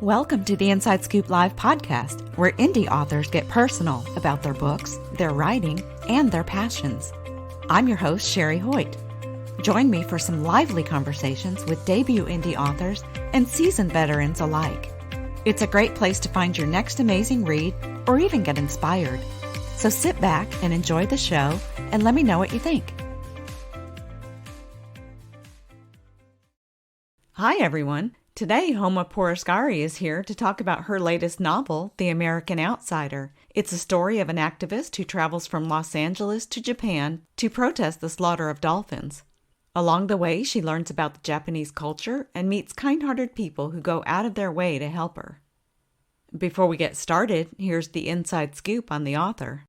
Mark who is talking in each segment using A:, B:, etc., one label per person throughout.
A: Welcome to the Inside Scoop Live podcast, where indie authors get personal about their books, their writing, and their passions. I'm your host, Sherry Hoyt. Join me for some lively conversations with debut indie authors and seasoned veterans alike. It's a great place to find your next amazing read or even get inspired. So sit back and enjoy the show and let me know what you think. Hi, everyone. Today, Homa Pourasgari is here to talk about her latest novel, The American Outsider. It's a story of an activist who travels from Los Angeles to Japan to protest the slaughter of dolphins. Along the way, she learns about the Japanese culture and meets kind-hearted people who go out of their way to help her. Before we get started, here's the inside scoop on the author.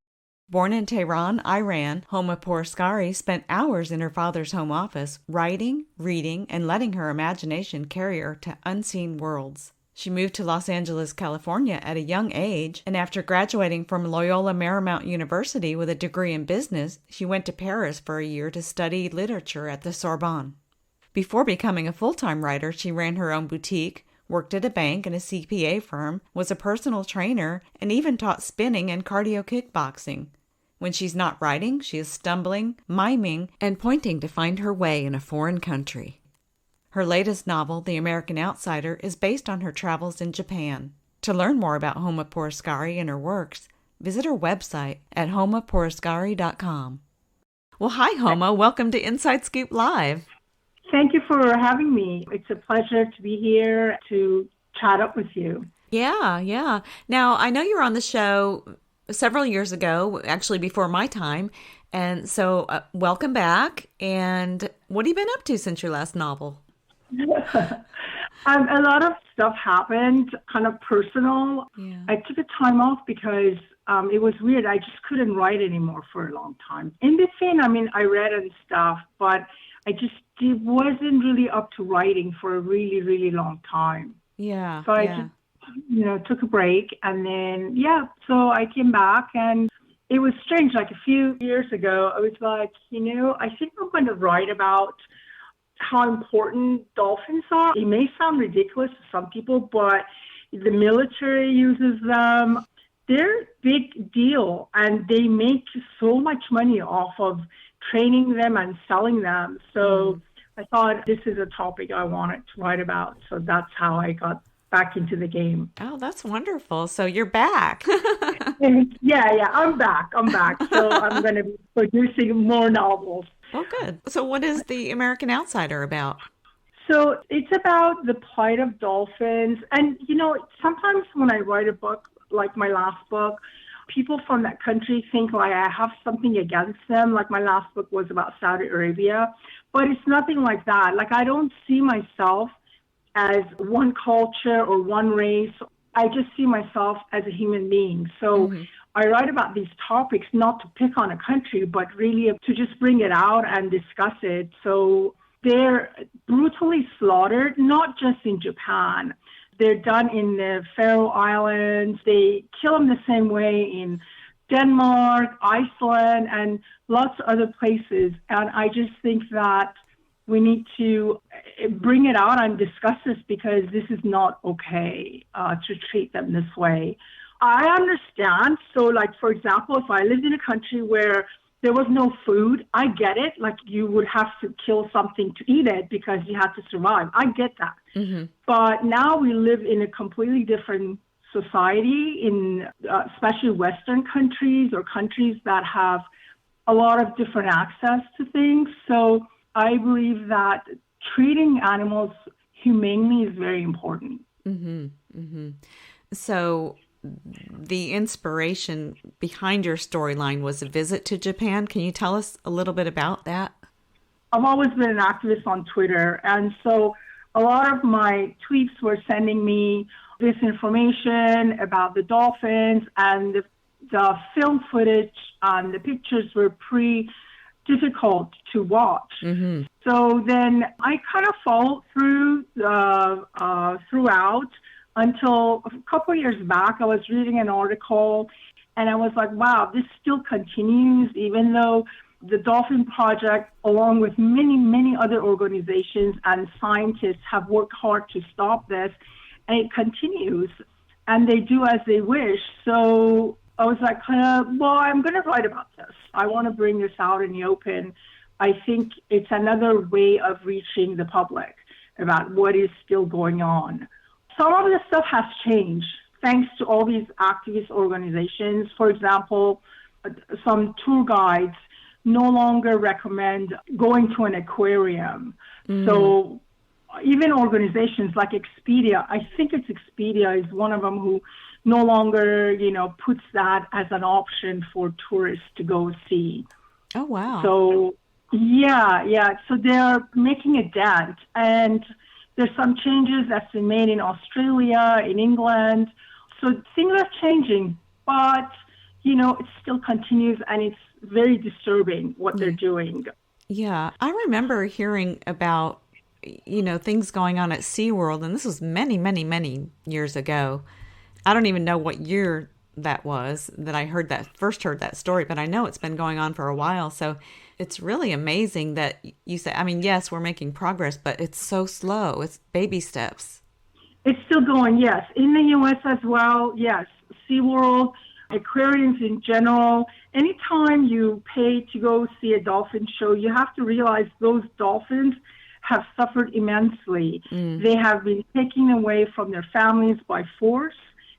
A: Born in Tehran, Iran, Homa Pourasgari spent hours in her father's home office, writing, reading, and letting her imagination carry her to unseen worlds. She moved to Los Angeles, California at a young age, and after graduating from Loyola Marymount University with a degree in business, she went to Paris for a year to study literature at the Sorbonne. Before becoming a full-time writer, she ran her own boutique, worked at a bank and a CPA firm, was a personal trainer, and even taught spinning and cardio kickboxing. When she's not writing, she is stumbling, miming, and pointing to find her way in a foreign country. Her latest novel, The American Outsider, is based on her travels in Japan. To learn more about Homa Pourasgari and her works, visit her website at homapourasgari.com. Well, hi, Homa. Welcome to Inside Scoop Live.
B: Thank you for having me. It's a pleasure to be here to chat up with you.
A: Yeah. Now, I know you were on the show several years ago, actually before my time, and so welcome back. And what have you been up to since your last novel?
B: A lot of stuff happened, kind of personal.
A: Yeah.
B: I took a time off because it was weird. I just couldn't write anymore for a long time. In between, I read and stuff, but I just wasn't really up to writing for a really, really long time.
A: Yeah.
B: So I just took a break, and then, so I came back, and it was strange. Like a few years ago, I was like, I think I'm going to write about how important dolphins are. It may sound ridiculous to some people, but the military uses them. They're a big deal, and they make so much money off of training them and selling them. So I thought this is a topic I wanted to write about. So that's how I got back into the game.
A: Oh, that's wonderful. So you're back.
B: Yeah, I'm back. So I'm going to be producing more novels.
A: Oh, good. So what is The American Outsider about?
B: So it's about the plight of dolphins. And, sometimes when I write a book, like my last book, people from that country think like I have something against them. Like my last book was about Saudi Arabia, but it's nothing like that. Like I don't see myself as one culture or one race. I just see myself as a human being. So I write about these topics not to pick on a country, but really to just bring it out and discuss it. So they're brutally slaughtered, not just in Japan. They're done in the Faroe Islands. They kill them the same way in Denmark, Iceland, and lots of other places. And I just think that we need to bring it out and discuss this because this is not okay to treat them this way. I understand. So, like, for example, if I lived in a country where there was no food, I get it. Like, you would have to kill something to eat it because you had to survive. I get that. But now we live in a completely different society, in especially Western countries or countries that have a lot of different access to things. So I believe that treating animals humanely is very important.
A: So the inspiration behind your storyline was a visit to Japan. Can you tell us a little bit about that?
B: I've always been an activist on Twitter, and so a lot of my tweets were sending me this information about the dolphins, and the film footage and the pictures were pretty difficult to watch. So then I kind of followed through throughout until a couple of years back. I was reading an article and I was like, wow, this still continues, even though the Dolphin Project, along with many, many other organizations and scientists, have worked hard to stop this. and it continues, and they do as they wish. So I was like, well, I'm going to write about this. I want to bring this out in the open. I think it's another way of reaching the public about what is still going on. Some of this stuff has changed thanks to all these activist organizations. For example, some tour guides no longer recommend going to an aquarium. So even organizations like Expedia, I think it's Expedia is one of them who no longer, puts that as an option for tourists to go see.
A: Oh, wow.
B: So, yeah. So they're making a dent. And there's some changes that's been made in Australia, in England. So things are changing, but, it still continues, and it's very disturbing what they're doing.
A: Yeah. I remember hearing about, things going on at SeaWorld, and this was many, many, many years ago. I don't even know what year that was that I first heard that story, but I know it's been going on for a while. So it's really amazing that you say, yes, we're making progress, but it's so slow. It's baby steps.
B: It's still going, yes. In the U.S. as well, yes. SeaWorld, aquariums in general. Anytime you pay to go see a dolphin show, you have to realize those dolphins have suffered immensely. They have been taken away from their families by force.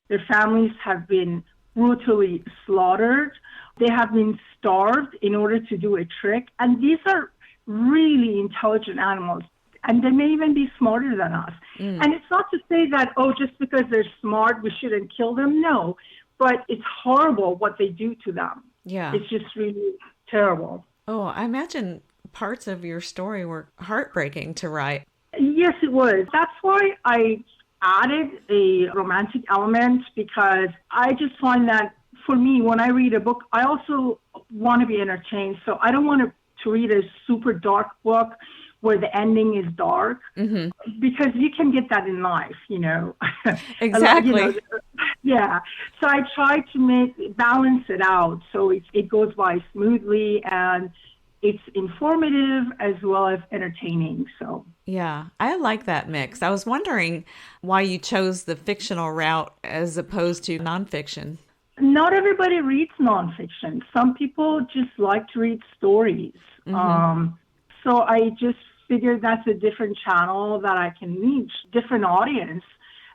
B: Their families have been brutally slaughtered. They have been starved in order to do a trick. And these are really intelligent animals. And they may even be smarter than us. And it's not to say that, just because they're smart, we shouldn't kill them. No. But it's horrible what they do to them.
A: Yeah.
B: It's just really terrible.
A: Oh, I imagine parts of your story were heartbreaking to write.
B: Yes, it was. That's why I added a romantic element, because I just find that for me, when I read a book, I also want to be entertained. So I don't want to read a super dark book where the ending is dark, because you can get that in life,
A: Exactly.
B: Yeah. So I try to balance it out so it goes by smoothly and it's informative as well as entertaining. So
A: yeah, I like that mix. I was wondering why you chose the fictional route as opposed to nonfiction.
B: Not everybody reads nonfiction. Some people just like to read stories. So I just figured that's a different channel that I can reach, different audience,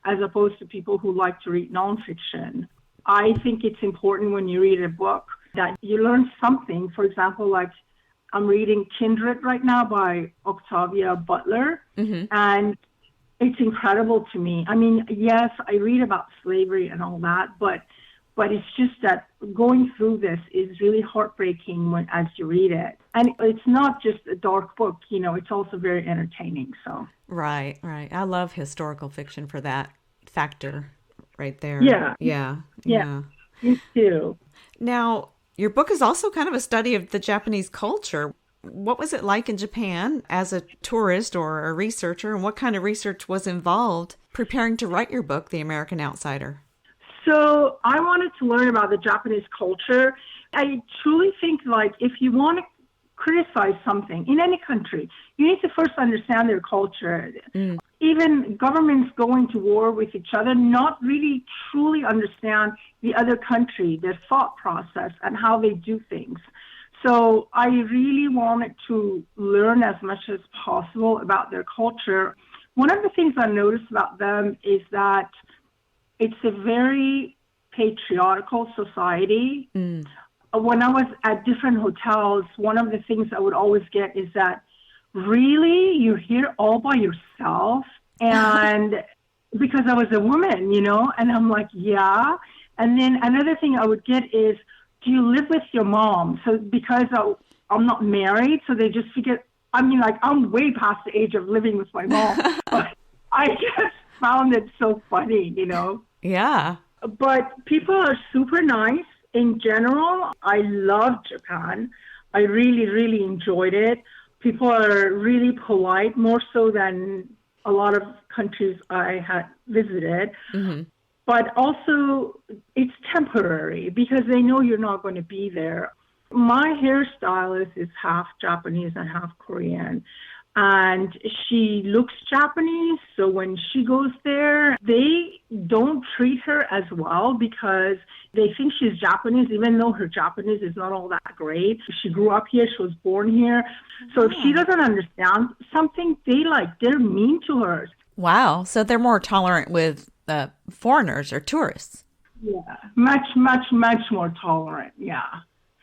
B: as opposed to people who like to read nonfiction. I think it's important when you read a book that you learn something. For example, like I'm reading Kindred right now by Octavia Butler, and it's incredible to me. Yes, I read about slavery and all that, but it's just that going through this is really heartbreaking as you read it. And it's not just a dark book, it's also very entertaining. So
A: Right. I love historical fiction for that factor right there.
B: Yeah.
A: Yeah.
B: Me too.
A: Now, your book is also kind of a study of the Japanese culture. What was it like in Japan as a tourist or a researcher, and what kind of research was involved preparing to write your book, The American Outsider?
B: So I wanted to learn about the Japanese culture. I truly think, if you want to criticize something in any country, you need to first understand their culture. Even governments going to war with each other, not really truly understand the other country, their thought process, and how they do things. So I really wanted to learn as much as possible about their culture. One of the things I noticed about them is that it's a very patriarchal society. When I was at different hotels, one of the things I would always get is that, really, you're here all by yourself? And because I was a woman, and I'm like, yeah. And then another thing I would get is, do you live with your mom? So because I'm not married, so they just figure, I'm way past the age of living with my mom. But I just found it so funny,
A: Yeah.
B: But people are super nice in general. I love Japan. I really, really enjoyed it. People are really polite, more so than a lot of countries I had visited. But also, it's temporary because they know you're not going to be there. My hairstylist is half Japanese and half Korean. and she looks Japanese. So when she goes there, they don't treat her as well because they think she's Japanese, even though her Japanese is not all that great. She grew up here. She was born here. So if she doesn't understand something, they're mean to her.
A: Wow. So they're more tolerant with foreigners or tourists.
B: Yeah, much, much, much more tolerant. Yeah.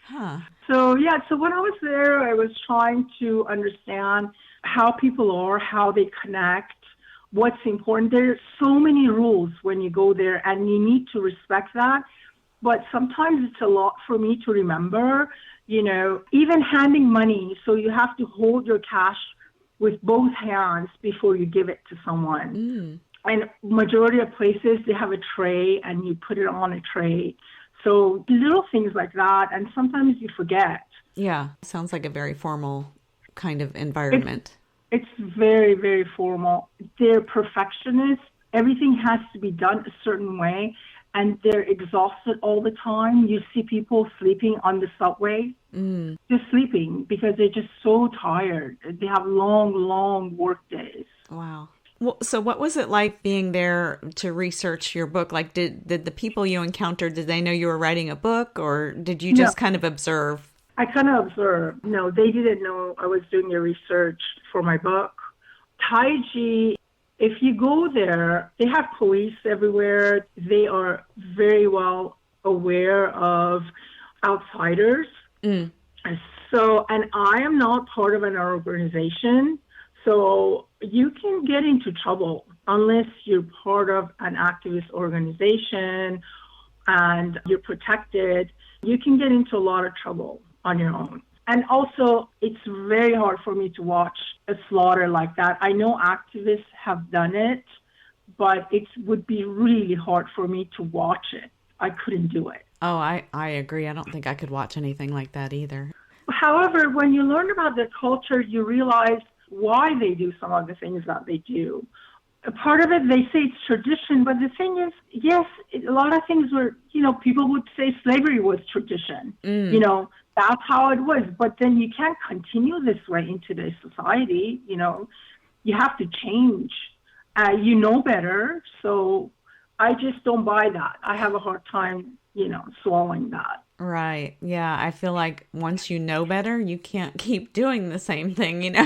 A: Huh.
B: So when I was there, I was trying to understand how people are, how they connect, what's important. There's so many rules when you go there, and you need to respect that. But sometimes it's a lot for me to remember, even handing money. So you have to hold your cash with both hands before you give it to someone. And majority of places, they have a tray, and you put it on a tray. So little things like that, and sometimes you forget.
A: Yeah, sounds like a very formal kind of environment.
B: It's very, very formal. They're perfectionists. Everything has to be done a certain way, and they're exhausted all the time. You see people sleeping on the subway, just sleeping because they're just so tired. They have long, long work days.
A: Wow. Well, so what was it like being there to research your book? Like, did the people you encountered, did they know you were writing a book, or did you just kind of observe?
B: I kind of observed. No, they didn't know I was doing the research for my book. Taiji, if you go there, they have police everywhere. They are very well aware of outsiders. So, and I am not part of an organization. So you can get into trouble unless you're part of an activist organization and you're protected. You can get into a lot of trouble on your own. And also, it's very hard for me to watch a slaughter like that. I know activists have done it, but it would be really hard for me to watch it. I couldn't do it.
A: Oh, I agree. I don't think I could watch anything like that either.
B: However, when you learn about their culture, you realize why they do some of the things that they do. A part of it, they say it's tradition, but the thing is, yes, a lot of things were, people would say slavery was tradition. That's how it was. But then you can't continue this way into the society. You have to change. You know better. So I just don't buy that. I have a hard time, swallowing that.
A: Right. Yeah. I feel like once you know better, you can't keep doing the same thing,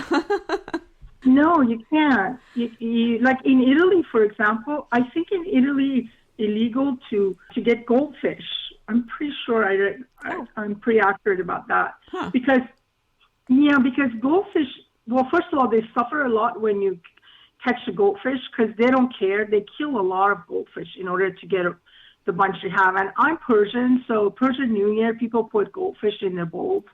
B: No, you can't. You, like in Italy, for example, I think in Italy it's illegal to get goldfish. I'm pretty sure I'm pretty accurate about that.
A: Huh.
B: Because goldfish, well, first of all, they suffer a lot when you catch a goldfish because they don't care. They kill a lot of goldfish in order to get the bunch they have. And I'm Persian, so Persian New Year, people put goldfish in their bowls.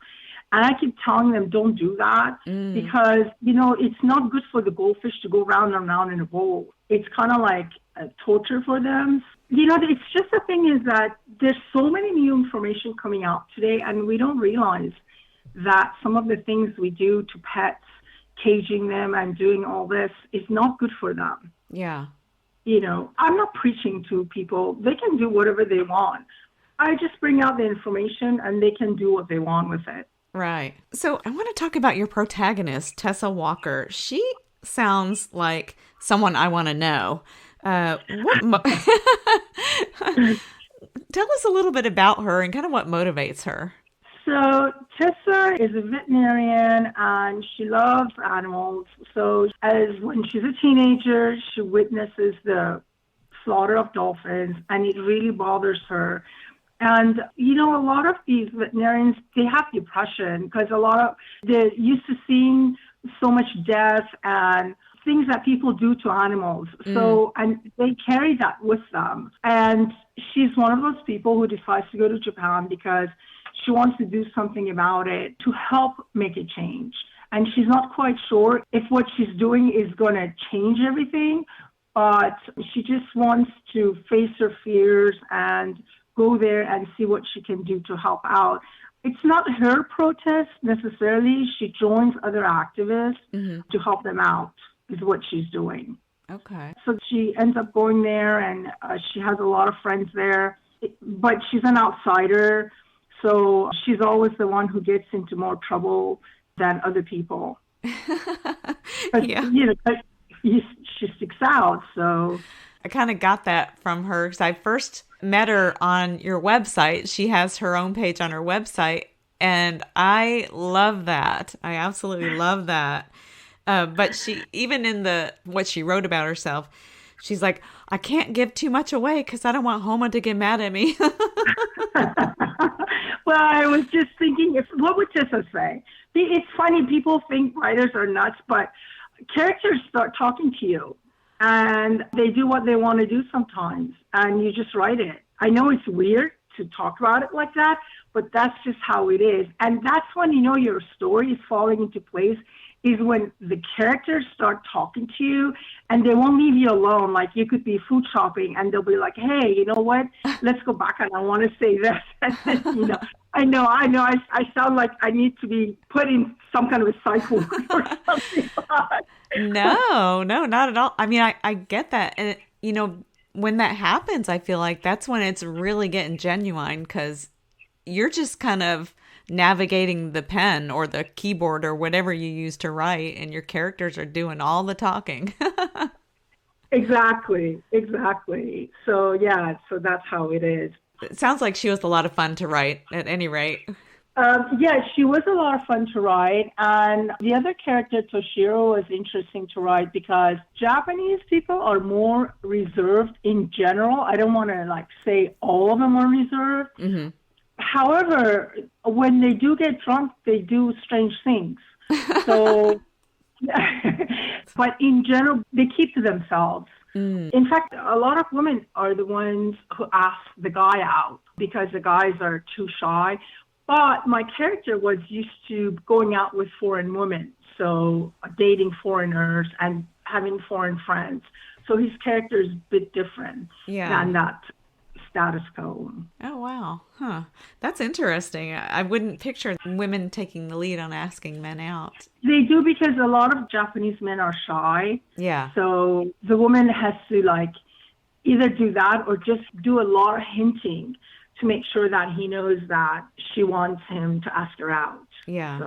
B: And I keep telling them, don't do that because, it's not good for the goldfish to go round and round in a bowl. It's kind of like a torture for them. It's just the thing is that there's so many new information coming out today, and we don't realize that some of the things we do to pets, caging them and doing all this, is not good for them.
A: Yeah.
B: I'm not preaching to people. They can do whatever they want. I just bring out the information, and they can do what they want with it.
A: Right. So I want to talk about your protagonist, Tessa Walker. She sounds like someone I want to know. Tell us a little bit about her and kind of what motivates her.
B: So Tessa is a veterinarian and she loves animals. So when she's a teenager, she witnesses the slaughter of dolphins and it really bothers her. And, a lot of these veterinarians, they have depression because they're used to seeing so much death and things that people do to animals. So, and they carry that with them. And she's one of those people who decides to go to Japan because she wants to do something about it to help make a change. And she's not quite sure if what she's doing is going to change everything, but she just wants to face her fears and go there and see what she can do to help out. It's not her protest necessarily. She joins other activists to help them out is what she's doing.
A: Okay.
B: So she ends up going there and she has a lot of friends there, but she's an outsider. So she's always the one who gets into more trouble than other people. But,
A: Yeah.
B: she sticks out. So,
A: I kind of got that from her because I first met her on your website. She has her own page on her website, and I love that. I absolutely love that. But she, even in the what she wrote about herself, she's like, I can't give too much away because I don't want Homa to get mad at me.
B: well, I was just thinking, if what would Tessa say? It's funny, people think writers are nuts, but characters start talking to you and they do what they want to do sometimes, and you just write it. I know it's weird to talk about it like that, but that's just how it is. And that's when you know your story is falling into place, is when the characters start talking to you and they won't leave you alone. Like you could be food shopping and they'll be like, hey, you know what? Let's go back and I want to say this. I know. I sound like I need to be put in some kind of a cycle or something.
A: No, not at all. I mean, I get that. And, when that happens, I feel like that's when it's really getting genuine because you're just kind of navigating the pen or the keyboard or whatever you use to write, and your characters are doing all the talking.
B: Exactly. So, yeah, so that's how it is.
A: It sounds like she was a lot of fun to write at any rate.
B: Yeah, she was a lot of fun to write. And the other character, Toshiro, was interesting to write because Japanese people are more reserved in general. I don't want to say all of them are reserved.
A: Mm-hmm.
B: However, when they do get drunk, they do strange things. So, but in general, they keep to themselves. In fact, a lot of women are the ones who ask the guy out because the guys are too shy. But my character was used to going out with foreign women, so dating foreigners and having foreign friends. So his character is a bit different than that status quo.
A: Oh, wow. Huh. That's interesting. I wouldn't picture women taking the lead on asking men out.
B: They do because a lot of Japanese men are shy.
A: Yeah.
B: So the woman has to either do that or just do a lot of hinting to make sure that he knows that she wants him to ask her out.
A: Yeah.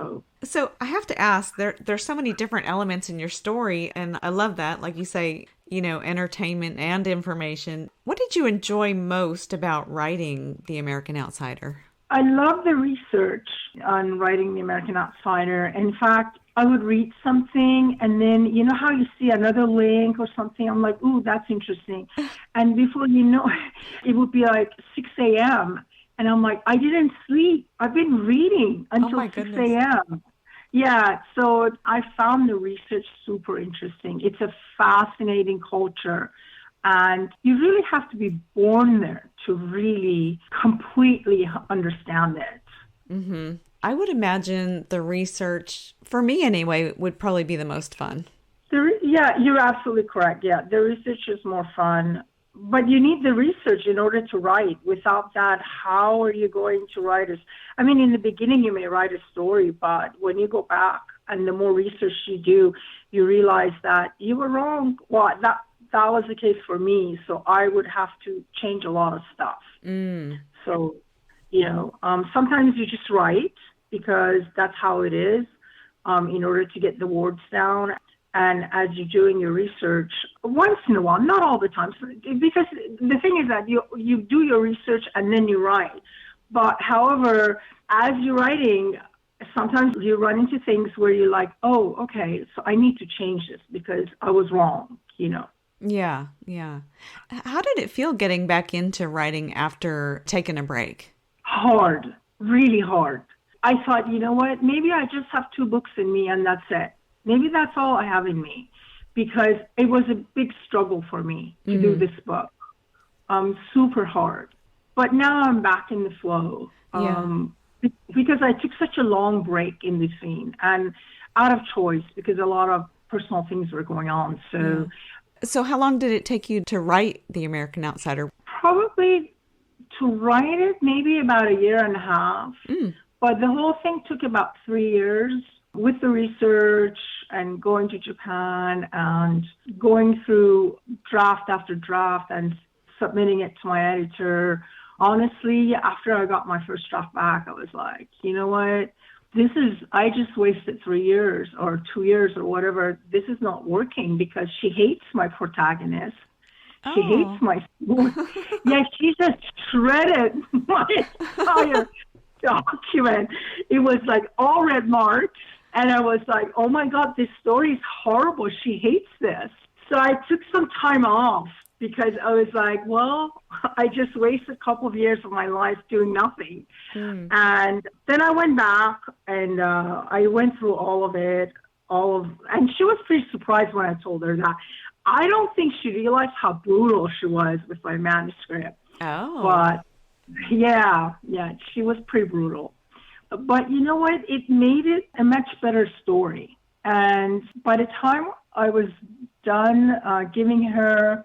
A: So I have to ask, there's so many different elements in your story, and I love that. Like you say, entertainment and information. What did you enjoy most about writing The American Outsider?
B: I love the research on writing The American Outsider. In fact, I would read something and then, you know how you see another link or something? I'm like, ooh, that's interesting. And before you know, it would be like 6 a.m. And I'm like, I didn't sleep. I've been reading until 6 a.m. Yeah, so I found the research super interesting. It's a fascinating culture. And you really have to be born there to really completely understand it.
A: Mm-hmm. I would imagine the research, for me anyway, would probably be the most fun.
B: Yeah, you're absolutely correct. Yeah, the research is more fun. But you need the research in order to write. Without that, how are you going to write it? I mean, in the beginning, you may write a story, but when you go back and the more research you do, you realize that you were wrong. Well, that was the case for me. So I would have to change a lot of stuff. So, sometimes you just write because that's how it is in order to get the words down. And as you're doing your research, once in a while, not all the time, because the thing is that you do your research and then you write. But however, as you're writing, sometimes you run into things where you're like, oh, okay, so I need to change this because I was wrong,
A: Yeah. How did it feel getting back into writing after taking a break?
B: Hard, really hard. I thought, you know what, maybe I just have 2 books in me and that's it. Maybe that's all I have in me, because it was a big struggle for me to do this book. Super hard. But now I'm back in the flow because I took such a long break in between and out of choice because a lot of personal things were going on.
A: So how long did it take you to write The American Outsider?
B: Probably to write it, maybe about 1.5 years. But the whole thing took about 3 years. With the research and going to Japan and going through draft after draft and submitting it to my editor, honestly, after I got my first draft back, I was like, you know what? I just wasted 3 years or 2 years or whatever. This is not working because she hates my protagonist. She hates my school. Yeah, she just shredded my entire document. It was like all red marks. And I was like, oh my God, this story is horrible. She hates this. So I took some time off because I was like, well, I just wasted a couple of years of my life doing nothing. And then I went back and I went through all of it, and she was pretty surprised when I told her that. I don't think she realized how brutal she was with my manuscript.
A: Oh.
B: But yeah, she was pretty brutal. But you know what? It made it a much better story. And by the time I was done giving her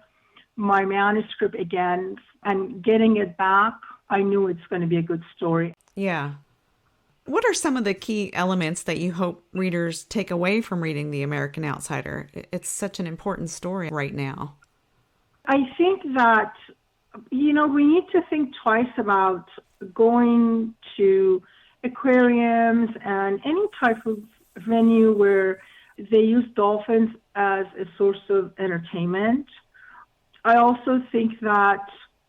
B: my manuscript again and getting it back, I knew it's going to be a good story.
A: Yeah. What are some of the key elements that you hope readers take away from reading The American Outsider? It's such an important story right now.
B: I think that, we need to think twice about going to aquariums and any type of venue where they use dolphins as a source of entertainment. I also think that,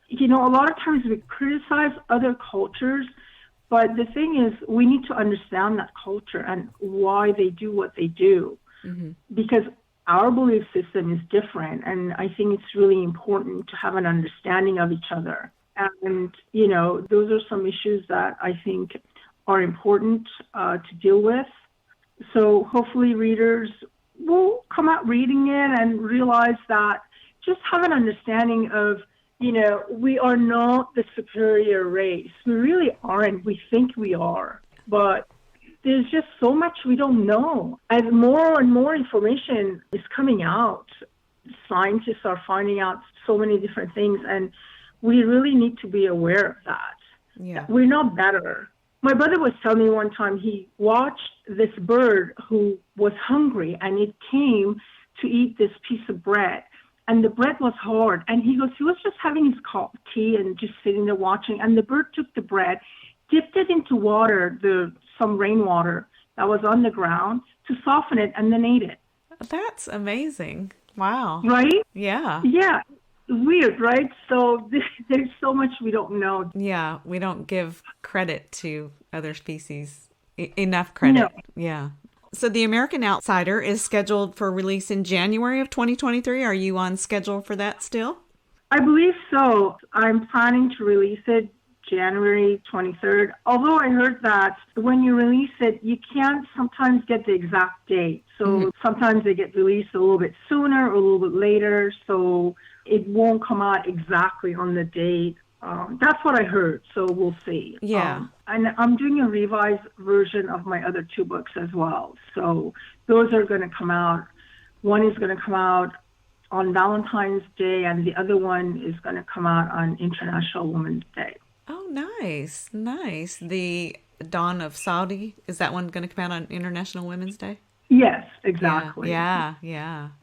B: a lot of times we criticize other cultures, but the thing is we need to understand that culture and why they do what they do, because our belief system is different. And I think it's really important to have an understanding of each other. And, those are some issues that I think are important to deal with. So hopefully readers will come out reading it and realize that, just have an understanding of, we are not the superior race. We really aren't. We think we are. But there's just so much we don't know. As more and more information is coming out, scientists are finding out so many different things, and we really need to be aware of that.
A: Yeah.
B: We're not better. My brother was telling me one time he watched this bird who was hungry, and it came to eat this piece of bread. And the bread was hard. And he goes, he was just having his cup of tea and just sitting there watching. And the bird took the bread, dipped it into water, some rainwater that was on the ground, to soften it, and then ate it.
A: That's amazing. Wow.
B: Right?
A: Yeah.
B: Yeah. Weird, right? So there's so much we don't know.
A: Yeah. We don't give credit to other species. Enough credit.
B: No.
A: Yeah. So The American Outsider is scheduled for release in January of 2023. Are you on schedule for that still?
B: I believe so. I'm planning to release it January 23rd. Although I heard that when you release it, you can't sometimes get the exact date. So sometimes they get released a little bit sooner or a little bit later. So it won't come out exactly on the date. That's what I heard, so we'll see.
A: Yeah.
B: And I'm doing a revised version of my other 2 books as well. So those are going to come out. One is going to come out on Valentine's Day, and the other one is going to come out on International Women's Day.
A: Oh, nice. Nice. The Dawn of Saudi, is that one going to come out on International Women's Day?
B: Yes, exactly.
A: Yeah.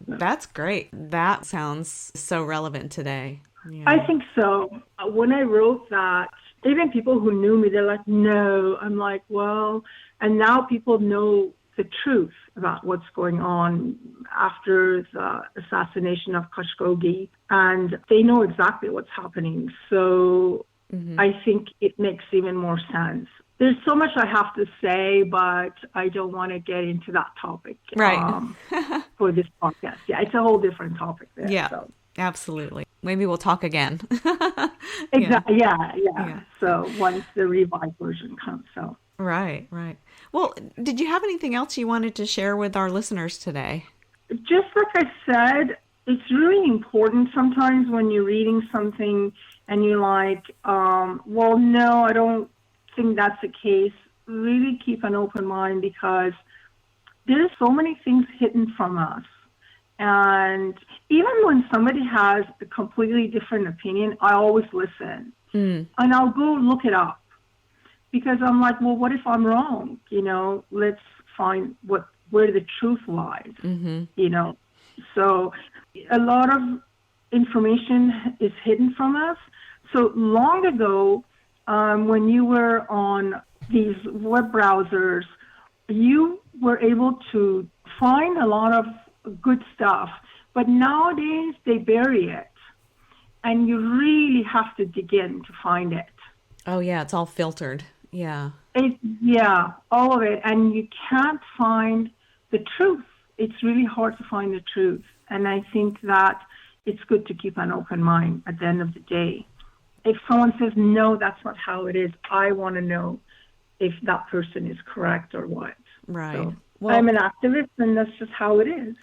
A: That's great. That sounds so relevant today. Yeah.
B: I think so. When I wrote that, even people who knew me, they're like, no. I'm like, well, and now people know the truth about what's going on after the assassination of Khashoggi, and they know exactly what's happening. So I think it makes even more sense. There's so much I have to say, but I don't want to get into that topic for this podcast. Yeah, it's a whole different topic there.
A: Yeah,
B: so.
A: Absolutely. Maybe we'll talk again.
B: Exactly. Yeah. So once the revised version comes. So.
A: Right. Well, did you have anything else you wanted to share with our listeners today?
B: Just like I said, it's really important sometimes when you're reading something and you're like, well, no, I don't think that's the case. Really keep an open mind, because there's so many things hidden from us. And even when somebody has a completely different opinion, I always listen. And I'll go look it up, because I'm like, well, what if I'm wrong? Let's find where the truth lies, So a lot of information is hidden from us. So long ago, when you were on these web browsers, you were able to find a lot of good stuff, but nowadays they bury it, and you really have to dig in to find it.
A: Oh, yeah, it's all filtered. Yeah.
B: All of it, and you can't find the truth. It's really hard to find the truth, and I think that it's good to keep an open mind at the end of the day. If someone says, no, that's not how it is, I want to know if that person is correct or what.
A: Right.
B: So,
A: well,
B: I'm an activist, and that's just how it is.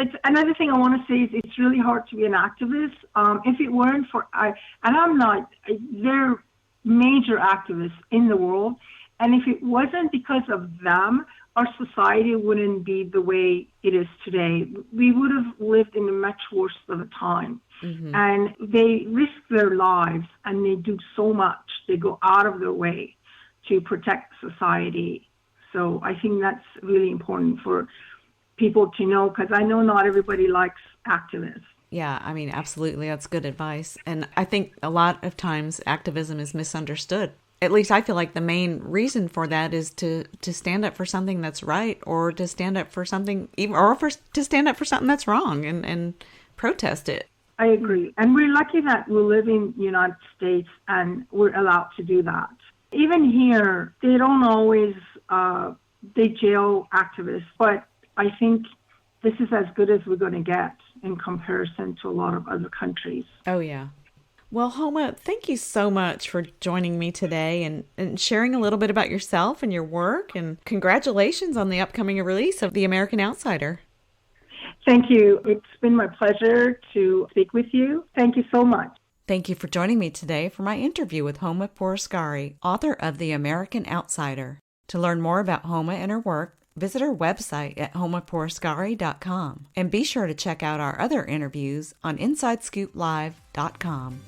B: It's another thing I want to say is it's really hard to be an activist. If it weren't for and I'm not, they're major activists in the world, and if it wasn't because of them, our society wouldn't be the way it is today. We would have lived in a much worse of a time. Mm-hmm. And they risk their lives, and they do so much. They go out of their way to protect society. So I think that's really important for people to know, because I know not everybody likes activists.
A: Yeah, I mean, absolutely. That's good advice. And I think a lot of times activism is misunderstood. At least I feel like the main reason for that is to stand up for something that's right, or to stand up for something, to stand up for something that's wrong and protest it.
B: I agree. And we're lucky that we live in the United States and we're allowed to do that. Even here, they don't always, they jail activists, but I think this is as good as we're going to get in comparison to a lot of other countries.
A: Oh, yeah. Well, Homa, thank you so much for joining me today and sharing a little bit about yourself and your work. And congratulations on the upcoming release of The American Outsider.
B: Thank you. It's been my pleasure to speak with you. Thank you so much.
A: Thank you for joining me today for my interview with Homa Pourasgari, author of The American Outsider. To learn more about Homa and her work, visit our website at homapoursgari.com, and be sure to check out our other interviews on InsideScoopLive.com.